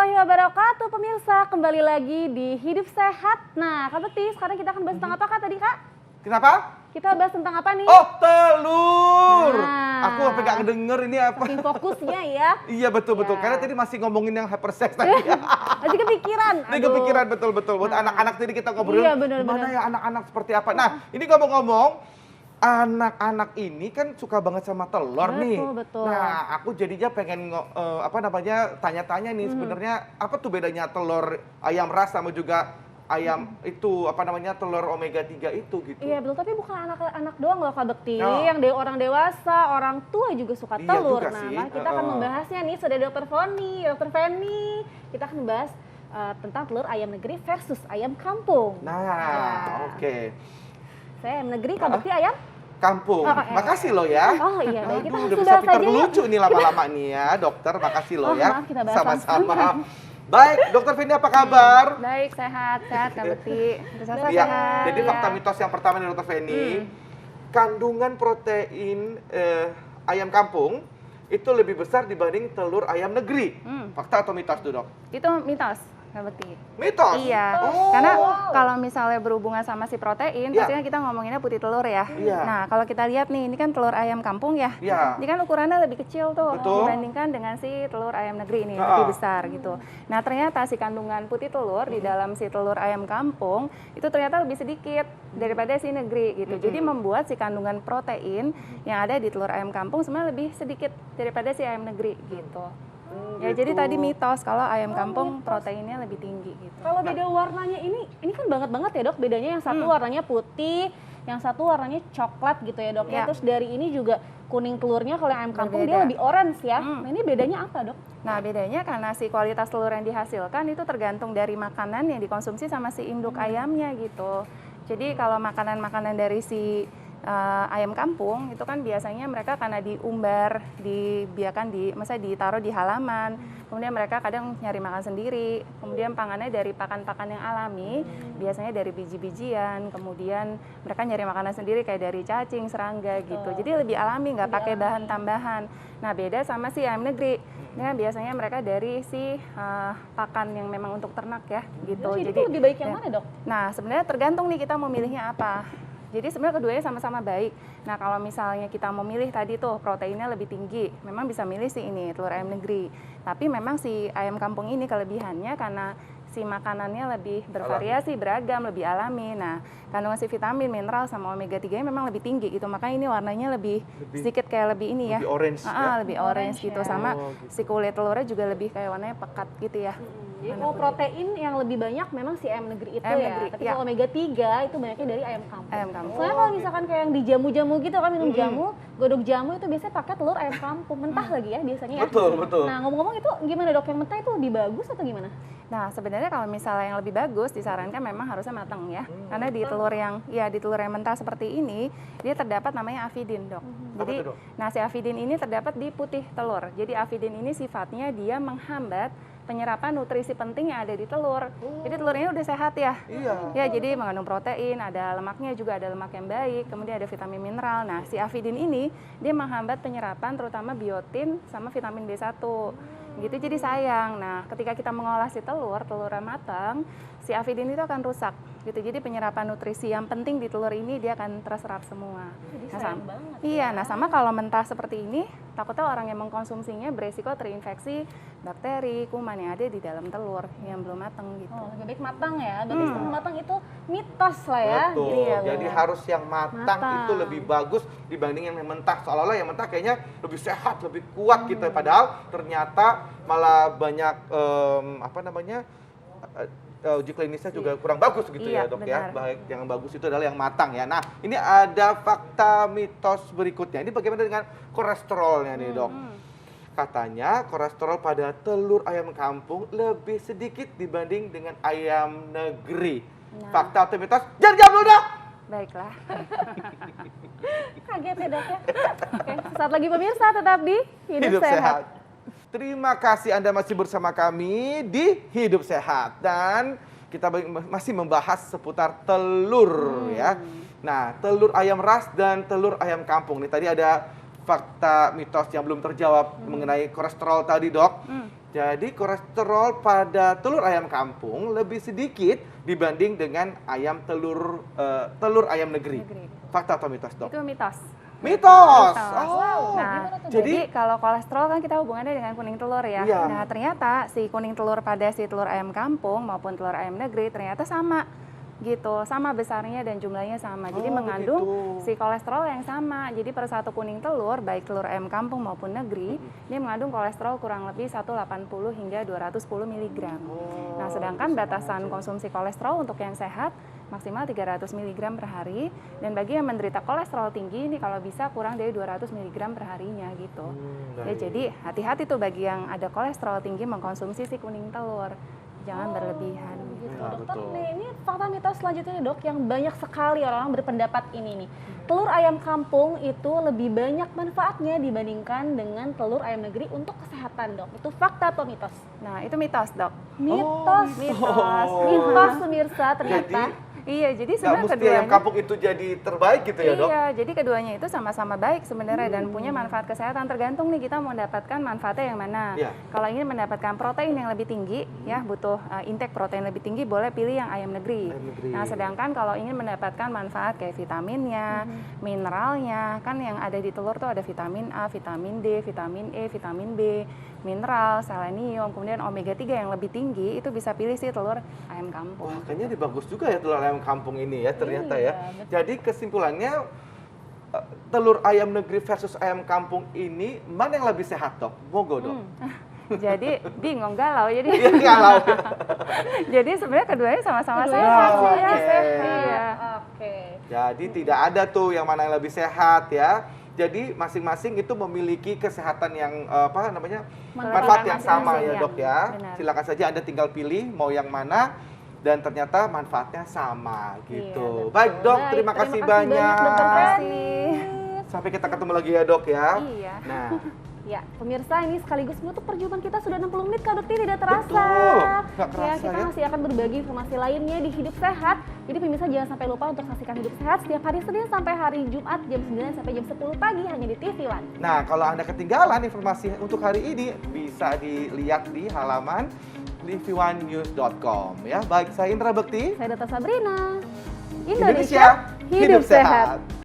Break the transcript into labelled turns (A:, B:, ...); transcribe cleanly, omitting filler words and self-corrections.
A: warahmatullahi wabarakatuh pemirsa, kembali lagi di Hidup Sehat. Nah Kak Bekti, sekarang kita akan bahas tentang apa Kak tadi Kak?
B: Kenapa?
A: Kita bahas tentang apa nih?
B: Oh, telur.
A: Nah.
B: Aku sampai gak ngedenger ini apa.
A: Saking fokusnya ya.
B: Iya betul-betul,
A: Ya.
B: karena tadi masih ngomongin yang hypersex tadi.
A: Masih kepikiran.
B: Ini kepikiran betul-betul. Buat anak-anak tadi kita ngobrolin,
A: Iya, bener-bener.
B: gimana ya anak-anak seperti apa. Nah, ini ngomong-ngomong, anak-anak ini kan suka banget sama telur nih.
A: Betul.
B: Nah, aku jadinya pengen tanya-tanya nih sebenarnya apa tuh bedanya telur ayam ras sama juga ayam itu telur omega 3 itu gitu.
A: Iya betul, tapi bukan anak-anak doang loh Kak Bekti.
B: Oh.
A: Yang orang dewasa, orang tua juga suka
B: Iya
A: telur.
B: juga
A: Nah,
B: sih.
A: kita akan membahasnya nih, sudah Dokter Feni. Kita akan membahas tentang telur ayam negeri versus ayam kampung.
B: Nah,
A: Ya.
B: oke.
A: Saya ayam negeri, Kak Bekti ayam
B: Kampung.
A: Oh,
B: Makasih loh ya.
A: Oh iya, baik, kita
B: Aduh,
A: langsung
B: udah bisa
A: bahas
B: pintar
A: aja ya.
B: lucu nih lama-lama nih ya, dokter. Makasih loh
A: Oh,
B: ya.
A: maaf, kita bahas
B: Sama-sama.
A: langsung.
B: Baik, dokter Fendi apa kabar?
C: Baik, sehat Kak Bekti. Bisa
B: Iya,
C: sehat.
B: jadi fakta mitos yang pertama nih dokter Fendi, kandungan protein ayam kampung itu lebih besar dibanding telur ayam negeri. Fakta atau mitos tuh dok?
C: Itu mitos, Kak Bekti.
B: Mitos?
C: Iya,
B: Oh.
C: karena kalau misalnya berhubungan sama si protein,
B: Ya.
C: pastinya kita ngomonginnya putih telur ya.
B: Iya.
C: Nah, kalau kita lihat nih, ini kan telur ayam kampung ya.
B: Iya.
C: Ini kan ukurannya lebih kecil tuh
B: Betul.
C: dibandingkan dengan si telur ayam negeri ini,
B: Ah.
C: lebih besar gitu. Nah, ternyata si kandungan putih telur di dalam si telur ayam kampung itu ternyata lebih sedikit daripada si negeri gitu. Jadi membuat si kandungan protein yang ada di telur ayam kampung sebenarnya lebih sedikit daripada si ayam negeri gitu. Ya,
B: gitu.
C: jadi tadi mitos kalau ayam kampung proteinnya lebih tinggi gitu.
A: Kalau beda warnanya ini kan banget ya dok, bedanya yang satu warnanya putih, yang satu warnanya coklat gitu ya dok ya.
C: Ya.
A: Terus dari ini juga kuning telurnya, kalau yang ayam kampung dia
C: Berbeda.
A: lebih orange ya. Nah ini bedanya apa dok?
C: Nah, bedanya karena si kualitas telur yang dihasilkan itu tergantung dari makanan yang dikonsumsi sama si induk ayamnya gitu. Jadi kalau makanan-makanan dari si ayam kampung itu kan biasanya mereka karena diumbar, misalnya ditaruh di halaman, kemudian mereka kadang nyari makan sendiri, kemudian pangannya dari pakan-pakan yang alami, biasanya dari biji-bijian, kemudian mereka nyari makanan sendiri kayak dari cacing, serangga gitu. Jadi lebih alami, nggak pakai bahan tambahan. Nah, beda sama si ayam negeri. Ini kan biasanya mereka dari si pakan yang memang untuk ternak ya gitu.
A: Jadi itu lebih baik yang mana dok?
C: Nah, sebenarnya tergantung nih kita mau milihnya apa. Jadi sebenarnya keduanya sama-sama baik. Nah, kalau misalnya kita mau milih tadi tuh proteinnya lebih tinggi, memang bisa milih si ini, telur ayam negeri. Tapi memang si ayam kampung ini kelebihannya karena si makanannya lebih bervariasi, beragam, lebih alami. Nah, kandungan si vitamin, mineral, sama omega 3 memang lebih tinggi gitu. Makanya ini warnanya lebih sedikit kayak lebih ini ya.
B: Lebih orange ya?
C: Lebih orange gitu.
A: ya.
C: Sama
B: gitu.
C: si kulit telurnya juga lebih kayak warnanya pekat gitu ya.
A: Jadi kalau protein yang lebih banyak memang si ayam negeri itu
C: Ayam
A: ya.
C: negeri,
A: Tapi
C: ya.
A: kalau omega 3 itu banyaknya dari ayam kampung.
C: Ayam kampung.
A: Soalnya kalau misalkan kayak yang di jamu-jamu gitu kan, minum jamu, godok jamu itu biasanya pakai telur ayam kampung mentah lagi ya biasanya ya.
B: Betul.
A: Nah ngomong-ngomong itu gimana dok, yang mentah itu lebih bagus atau gimana?
C: Nah, sebenarnya kalau misalnya yang lebih bagus disarankan memang harusnya matang ya. Karena di telur yang mentah seperti ini, dia terdapat namanya avidin, Dok. Jadi,
B: itu, Dok?
C: nah si avidin ini terdapat di putih telur. Jadi avidin ini sifatnya dia menghambat penyerapan nutrisi penting yang ada di telur. Jadi telurnya udah sehat ya.
B: Iya.
C: Ya, jadi mengandung protein, ada lemaknya juga, ada lemak yang baik, kemudian ada vitamin mineral. Nah, si avidin ini dia menghambat penyerapan terutama biotin sama vitamin B1. Gitu, jadi sayang. Nah, ketika kita mengolah si telurnya matang, si avidin itu akan rusak. Gitu, jadi penyerapan nutrisi yang penting di telur ini dia akan terserap semua.
A: Jadi
C: Nah,
A: sayang banget.
C: Iya, nah sama kalau mentah seperti ini, takutnya orang yang mengkonsumsinya beresiko terinfeksi bakteri, kuman yang ada di dalam telur yang belum matang gitu.
A: Oh, lebih baik matang ya. Berarti setengah matang itu mitos lah ya.
B: Betul.
A: Iya,
B: Jadi
A: benar.
B: harus yang matang
A: Matang.
B: itu lebih bagus dibanding yang mentah. Seolah-olah yang mentah kayaknya lebih sehat, lebih kuat gitu. Padahal ternyata malah banyak uji klinisnya juga kurang bagus gitu ya
C: Iya,
B: dok ya.
C: benar.
B: Baik, yang bagus itu adalah yang matang ya. Nah ini ada fakta mitos berikutnya. Ini bagaimana dengan kolesterolnya nih dok? Katanya kolesterol pada telur ayam kampung lebih sedikit dibanding dengan ayam negeri.
C: Nah.
B: Fakta atau mitos? Jangan jawab dulu dok!
C: Baiklah.
A: Kaget ya dok ya. Oke, saat lagi pemirsa tetap di Hidup Sehat.
B: Terima kasih Anda masih bersama kami di Hidup Sehat. Dan kita masih membahas seputar telur ya. Nah, telur ayam ras dan telur ayam kampung. Nih tadi ada fakta mitos yang belum terjawab mengenai kolesterol tadi, Dok. Jadi kolesterol pada telur ayam kampung lebih sedikit dibanding dengan telur ayam negeri. Fakta atau mitos, Dok?
C: Itu mitos.
B: Mitos.
C: Mitos.
B: Oh.
C: Nah,
A: gimana tuh,
C: jadi kalau kolesterol kan kita hubungannya dengan kuning telur ya.
B: Iya.
C: Nah, ternyata si kuning telur pada si telur ayam kampung maupun telur ayam negeri ternyata sama gitu, sama besarnya dan jumlahnya sama. Jadi
B: Oh,
C: mengandung
B: begitu.
C: si kolesterol yang sama. Jadi per satu kuning telur, baik telur ayam kampung maupun negeri, dia mengandung kolesterol kurang lebih 180 hingga 210 mg.
B: Oh,
C: Nah, sedangkan
B: sama
C: batasan
B: aja.
C: konsumsi kolesterol untuk yang sehat maksimal 300 mg per hari, dan bagi yang menderita kolesterol tinggi ini kalau bisa kurang dari 200 mg per harinya gitu. Ya,
B: baik.
C: jadi hati-hati tuh bagi yang ada kolesterol tinggi mengkonsumsi si kuning telur. Jangan berlebihan
A: Gitu.
C: gitu.
B: Ya,
A: Dokter,
B: betul.
A: nih ini fakta mitos selanjutnya nih, Dok, yang banyak sekali orang berpendapat ini nih. Telur ayam kampung itu lebih banyak manfaatnya dibandingkan dengan telur ayam negeri untuk kesehatan, Dok. Itu fakta atau mitos?
C: Nah, itu mitos, Dok.
A: Mitos.
C: Mitos.
A: Mitos pemirsa ternyata.
B: Jadi
C: Iya, jadi
B: nggak
C: sebenarnya
B: mesti ayam
C: keduanya
B: kampung itu jadi terbaik gitu ya, Dok?
C: Iya, jadi keduanya itu sama-sama baik sebenarnya dan punya manfaat kesehatan. Tergantung nih kita mau mendapatkan manfaatnya yang mana.
B: Iya.
C: Kalau ingin mendapatkan protein yang lebih tinggi, ya butuh intake protein lebih tinggi, boleh pilih yang ayam negeri.
B: Ayam negeri.
C: Nah, sedangkan kalau ingin mendapatkan manfaat kayak vitaminnya, mineralnya, kan yang ada di telur tuh ada vitamin A, vitamin D, vitamin E, vitamin B, mineral, selenium, kemudian omega 3 yang lebih tinggi, itu bisa pilih sih telur ayam kampung.
B: Wah, kayaknya ini bagus juga ya telur ayam kampung ini ya ternyata
A: Iya,
B: ya. Jadi kesimpulannya telur ayam negeri versus ayam kampung ini mana yang lebih sehat, Dok? Mogo, Dok.
C: Jadi bingung galau, jadi
B: Iya, kalau.
C: jadi sebenarnya keduanya sama-sama
A: Keduanya
C: sehat
B: sama-sama
C: sih ya.
B: sehat.
C: Iya.
A: Oke.
B: Jadi tidak ada tuh yang mana yang lebih sehat ya. Jadi masing-masing itu memiliki kesehatan yang manfaat yang sama ya,
C: masing-masing,
B: Dok ya.
C: benar.
B: Silakan saja Anda tinggal pilih mau yang mana dan ternyata manfaatnya sama
A: Iya,
B: gitu.
A: betul.
B: Baik, Dok,
A: Baik,
B: terima kasih
A: Dokter
B: banyak.
A: Feni.
B: Sampai kita ketemu lagi ya, Dok ya.
C: Iya.
B: Nah,
A: Ya, pemirsa, ini sekaligus menutup perjumpaan kita sudah 60 menit, Kak Dokter, tidak terasa.
B: Betul, nggak
A: Ya,
B: kerasa
A: kita
B: ya.
A: masih akan berbagi informasi lainnya di Hidup Sehat. Jadi pemirsa jangan sampai lupa untuk saksikan Hidup Sehat setiap hari Senin sampai hari Jumat jam 9 sampai jam 10 pagi hanya di TV One.
B: nah kalau Anda ketinggalan informasi untuk hari ini bisa dilihat di halaman tv1news.com ya. Baik, saya Indra Bekti.
A: Saya Dr. Sabrina.
B: Indonesia, hidup sehat.